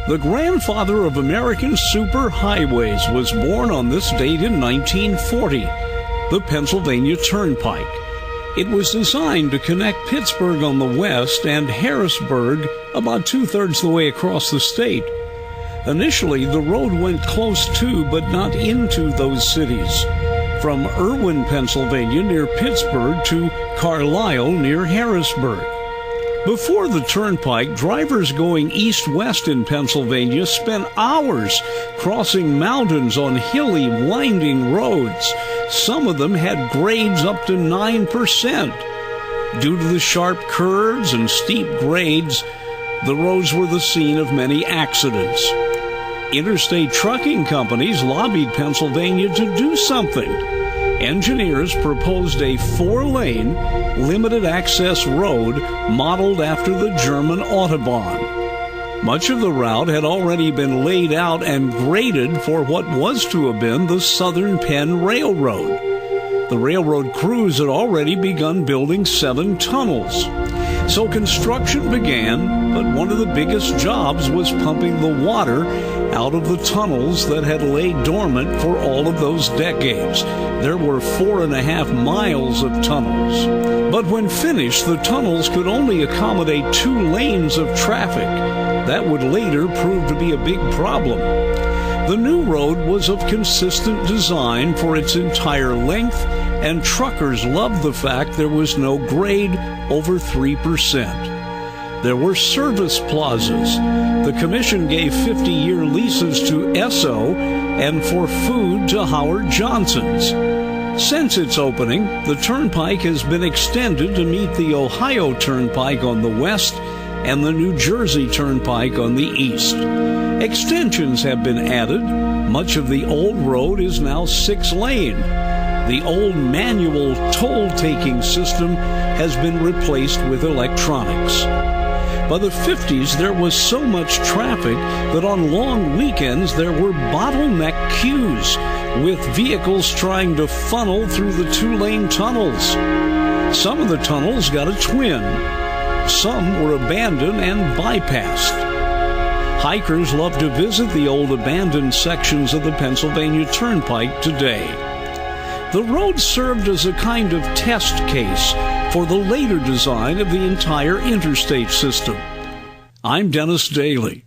The grandfather of American superhighways was born on this date in 1940, the Pennsylvania Turnpike. It was designed to connect Pittsburgh on the west and Harrisburg about two-thirds the way across the state. Initially, the road went close to but not into those cities, from Irwin, Pennsylvania near Pittsburgh to Carlisle near Harrisburg. Before the turnpike, drivers going east-west in Pennsylvania spent hours crossing mountains on hilly, winding roads. Some of them had grades up to 9%. Due to the sharp curves and steep grades, the roads were the scene of many accidents. Interstate trucking companies lobbied Pennsylvania to do something. Engineers proposed a 4-lane, limited-access road modeled after the German Autobahn. Much of the route had already been laid out and graded for what was to have been the Southern Penn Railroad. The railroad crews had already begun building 7 tunnels. So construction began, but one of the biggest jobs was pumping the water out of the tunnels that had laid dormant for all of those decades. There were 4.5 miles of tunnels. But when finished, the tunnels could only accommodate 2 lanes of traffic. That would later prove to be a big problem. The new road was of consistent design for its entire length, and truckers loved the fact there was no grade over 3%. There were service plazas. The commission gave 50-year leases to Esso and for food to Howard Johnson's. Since its opening, the turnpike has been extended to meet the Ohio Turnpike on the west and the New Jersey Turnpike on the east. Extensions have been added. Much of the old road is now 6-lane. The old manual toll-taking system has been replaced with electronics. By the 50s, there was so much traffic that on long weekends there were bottleneck queues, with vehicles trying to funnel through the 2-lane tunnels. Some of the tunnels got a twin. Some were abandoned and bypassed. Hikers love to visit the old abandoned sections of the Pennsylvania Turnpike today. The road served as a kind of test case for the later design of the entire interstate system. I'm Dennis Daly.